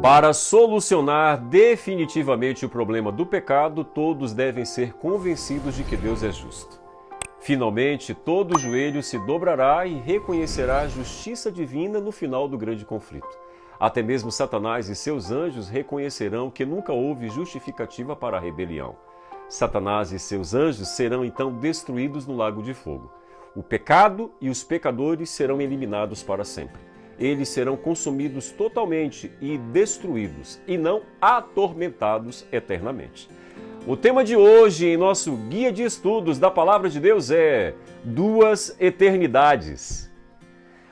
Para solucionar definitivamente o problema do pecado, todos devem ser convencidos de que Deus é justo. Finalmente, todo joelho se dobrará e reconhecerá a justiça divina no final do grande conflito. Até mesmo Satanás e seus anjos reconhecerão que nunca houve justificativa para a rebelião. Satanás e seus anjos serão então destruídos no lago de fogo. O pecado e os pecadores serão eliminados para sempre. Eles serão consumidos totalmente e destruídos, e não atormentados eternamente. O tema de hoje em nosso guia de estudos da Palavra de Deus é Duas Eternidades.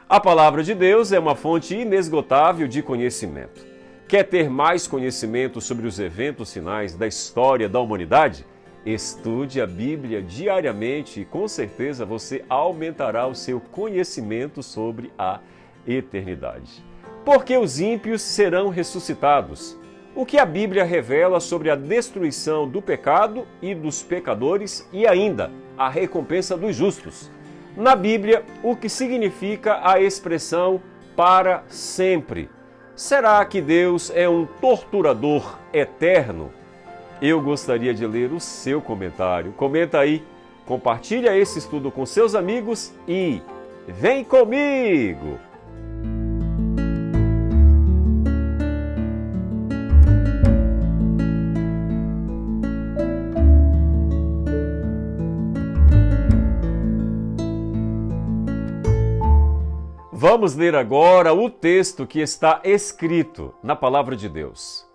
A Palavra de Deus é uma fonte inesgotável de conhecimento. Quer ter mais conhecimento sobre os eventos finais da história da humanidade? Estude a Bíblia diariamente e com certeza você aumentará o seu conhecimento sobre a eternidade. Porque os ímpios serão ressuscitados. O que a Bíblia revela sobre a destruição do pecado e dos pecadores e ainda a recompensa dos justos. Na Bíblia, o que significa a expressão para sempre. Será que Deus é um torturador eterno? Eu gostaria de ler o seu comentário. Comenta aí, compartilha esse estudo com seus amigos e vem comigo! Vamos ler agora o texto que está escrito na Palavra de Deus.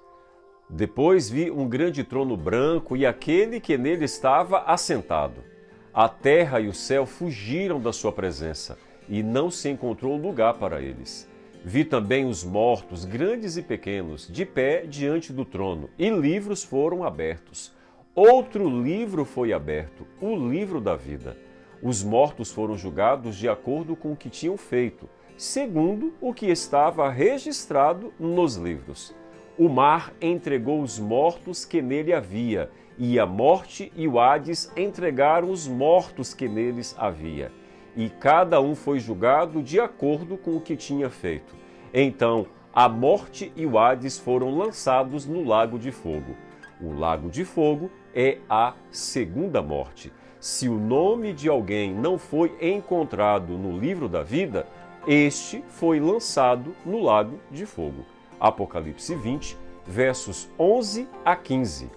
Depois vi um grande trono branco e aquele que nele estava assentado. A terra e o céu fugiram da sua presença e não se encontrou lugar para eles. Vi também os mortos, grandes e pequenos, de pé diante do trono, e livros foram abertos. Outro livro foi aberto, o livro da vida. Os mortos foram julgados de acordo com o que tinham feito, segundo o que estava registrado nos livros. O mar entregou os mortos que nele havia, e a morte e o Hades entregaram os mortos que neles havia. E cada um foi julgado de acordo com o que tinha feito. Então, a morte e o Hades foram lançados no lago de fogo. O lago de fogo é a segunda morte. Se o nome de alguém não foi encontrado no livro da vida, este foi lançado no lago de fogo. Apocalipse 20, versos 11 a 15.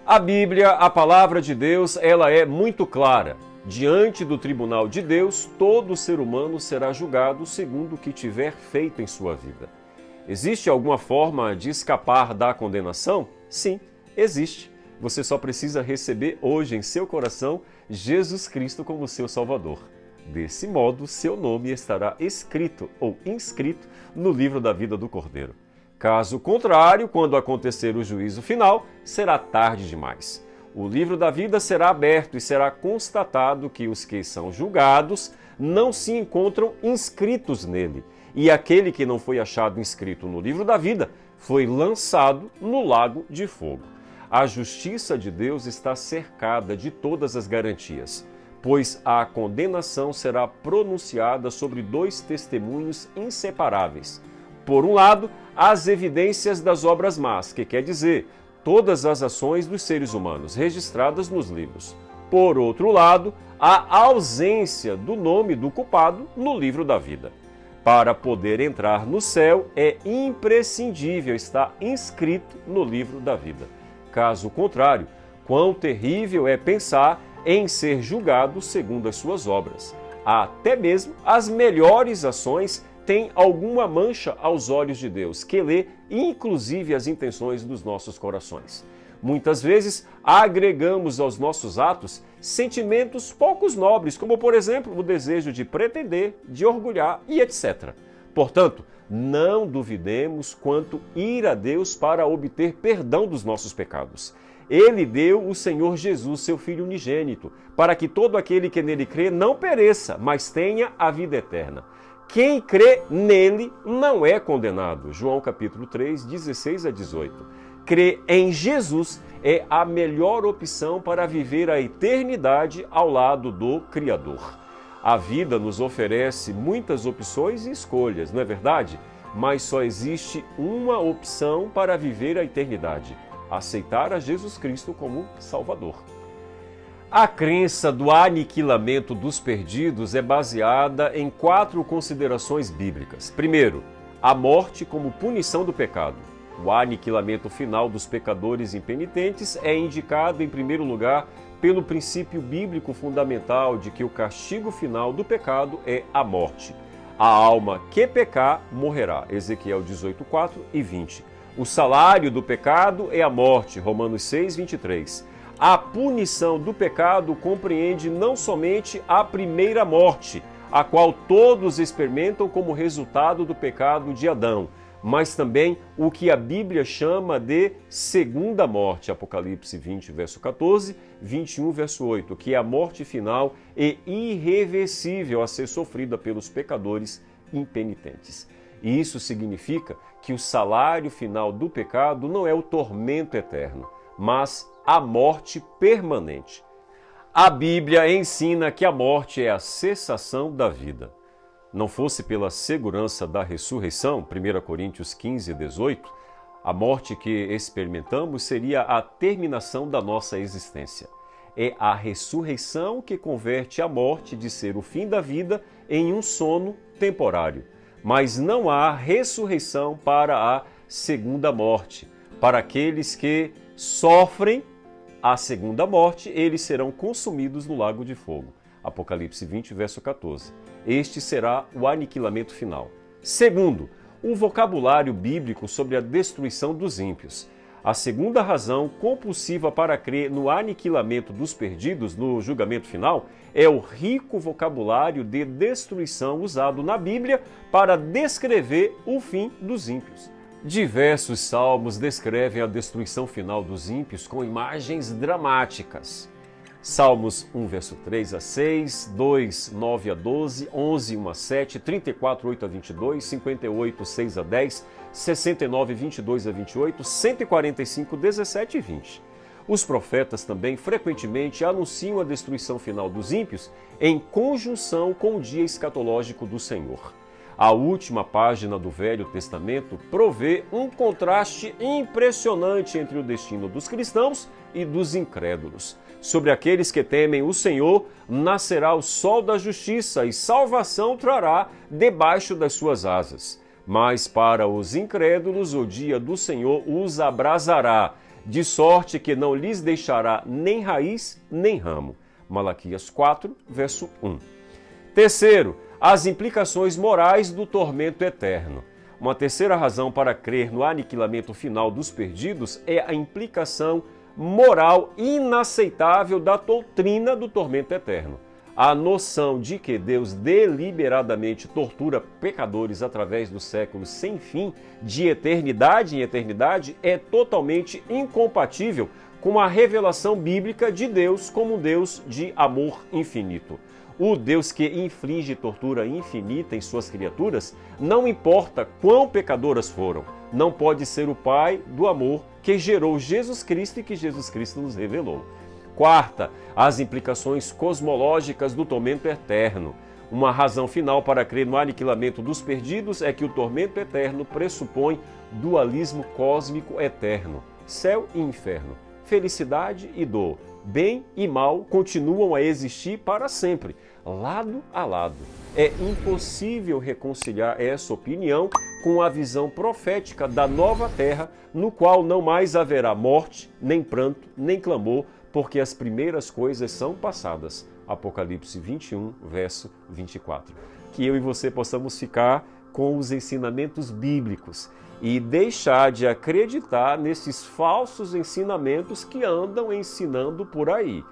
A Bíblia, a Palavra de Deus, ela é muito clara. Diante do tribunal de Deus, todo ser humano será julgado segundo o que tiver feito em sua vida. Existe alguma forma de escapar da condenação? Sim, existe. Você só precisa receber hoje em seu coração Jesus Cristo como seu Salvador. Desse modo, seu nome estará escrito ou inscrito no livro da vida do Cordeiro. Caso contrário, quando acontecer o juízo final, será tarde demais. O livro da vida será aberto e será constatado que os que são julgados não se encontram inscritos nele. E aquele que não foi achado inscrito no livro da vida foi lançado no lago de fogo. A justiça de Deus está cercada de todas as garantias, pois a condenação será pronunciada sobre dois testemunhos inseparáveis. Por um lado, as evidências das obras más, que quer dizer, todas as ações dos seres humanos registradas nos livros. Por outro lado, a ausência do nome do culpado no livro da vida. Para poder entrar no céu, é imprescindível estar inscrito no livro da vida. Caso contrário, quão terrível é pensar em ser julgado segundo as suas obras. Até mesmo as melhores ações têm alguma mancha aos olhos de Deus, que lê inclusive as intenções dos nossos corações. Muitas vezes agregamos aos nossos atos sentimentos poucos nobres, como por exemplo o desejo de pretender, de orgulhar e etc. Portanto, não duvidemos quanto ir a Deus para obter perdão dos nossos pecados. Ele deu o Senhor Jesus, seu Filho unigênito, para que todo aquele que nele crê não pereça, mas tenha a vida eterna. Quem crê nele não é condenado. João capítulo 3, 16 a 18. Crer em Jesus é a melhor opção para viver a eternidade ao lado do Criador. A vida nos oferece muitas opções e escolhas, não é verdade? mas só existe uma opção para viver a eternidade: aceitar a Jesus Cristo como Salvador. A crença do aniquilamento dos perdidos é baseada em 4 considerações bíblicas. Primeiro, a morte como punição do pecado. O aniquilamento final dos pecadores impenitentes é indicado, em primeiro lugar, pelo princípio bíblico fundamental de que o castigo final do pecado é a morte. A alma que pecar morrerá. Ezequiel 18:4 e 20. O salário do pecado é a morte. Romanos 6:23. A punição do pecado compreende não somente a primeira morte, a qual todos experimentam como resultado do pecado de Adão, mas também o que a Bíblia chama de segunda morte, Apocalipse 20, verso 14, 21, verso 8, que é a morte final e irreversível a ser sofrida pelos pecadores impenitentes. E isso significa que o salário final do pecado não é o tormento eterno, mas a morte permanente. A Bíblia ensina que a morte é a cessação da vida. Não fosse pela segurança da ressurreição, 1 Coríntios 15, 18, a morte que experimentamos seria a terminação da nossa existência. É a ressurreição que converte a morte de ser o fim da vida em um sono temporário. Mas não há ressurreição para a segunda morte. Para aqueles que sofrem a segunda morte, eles serão consumidos no lago de fogo. Apocalipse 20, verso 14. Este será o aniquilamento final. Segundo, o vocabulário bíblico sobre a destruição dos ímpios. A segunda razão compulsiva para crer no aniquilamento dos perdidos no julgamento final é o rico vocabulário de destruição usado na Bíblia para descrever o fim dos ímpios. Diversos salmos descrevem a destruição final dos ímpios com imagens dramáticas. Salmos 1, verso 3 a 6, 2, 9 a 12, 11, 1 a 7, 34, 8 a 22, 58, 6 a 10, 69, 22 a 28, 145, 17 e 20. Os profetas também frequentemente anunciam a destruição final dos ímpios em conjunção com o dia escatológico do Senhor. A última página do Velho Testamento provê um contraste impressionante entre o destino dos cristãos e dos incrédulos. Sobre aqueles que temem o Senhor, nascerá o sol da justiça e salvação trará debaixo das suas asas. Mas para os incrédulos, o dia do Senhor os abrasará, de sorte que não lhes deixará nem raiz nem ramo. Malaquias 4, verso 1. Terceiro, as implicações morais do tormento eterno. Uma terceira razão para crer no aniquilamento final dos perdidos é a implicação moral inaceitável da doutrina do tormento eterno. A noção de que Deus deliberadamente tortura pecadores através dos séculos sem fim, de eternidade em eternidade, é totalmente incompatível com a revelação bíblica de Deus como um Deus de amor infinito. O Deus que inflige tortura infinita em suas criaturas, não importa quão pecadoras foram, não pode ser o Pai do amor que gerou Jesus Cristo e que Jesus Cristo nos revelou. Quarta, as implicações cosmológicas do tormento eterno. Uma razão final para crer no aniquilamento dos perdidos é que o tormento eterno pressupõe dualismo cósmico eterno, céu e inferno, felicidade e dor, bem e mal continuam a existir para sempre, lado a lado. É impossível reconciliar essa opinião com a visão profética da nova terra, no qual não mais haverá morte, nem pranto, nem clamor, porque as primeiras coisas são passadas. Apocalipse 21, verso 24. Que eu e você possamos ficar com os ensinamentos bíblicos e deixar de acreditar nesses falsos ensinamentos que andam ensinando por aí.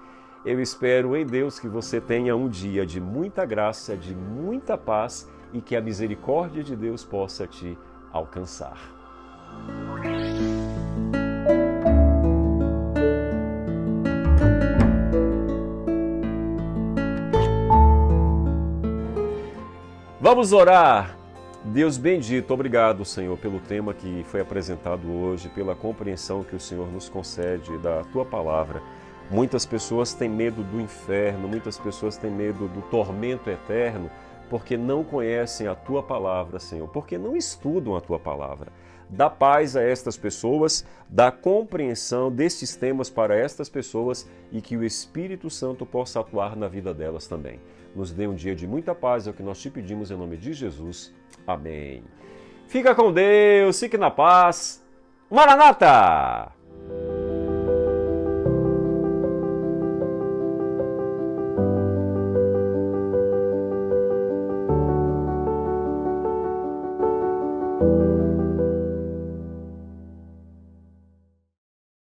Eu espero em Deus que você tenha um dia de muita graça, de muita paz e que a misericórdia de Deus possa te alcançar. Vamos orar. Deus bendito, obrigado, Senhor, pelo tema que foi apresentado hoje, pela compreensão que o Senhor nos concede da Tua palavra. Muitas pessoas têm medo do inferno, muitas pessoas têm medo do tormento eterno, porque não conhecem a Tua palavra, Senhor, porque não estudam a Tua palavra. Dá paz a estas pessoas, dá compreensão destes temas para estas pessoas e que o Espírito Santo possa atuar na vida delas também. Nos dê um dia de muita paz, é o que nós te pedimos em nome de Jesus. Amém. Fica com Deus, fique na paz. Maranata!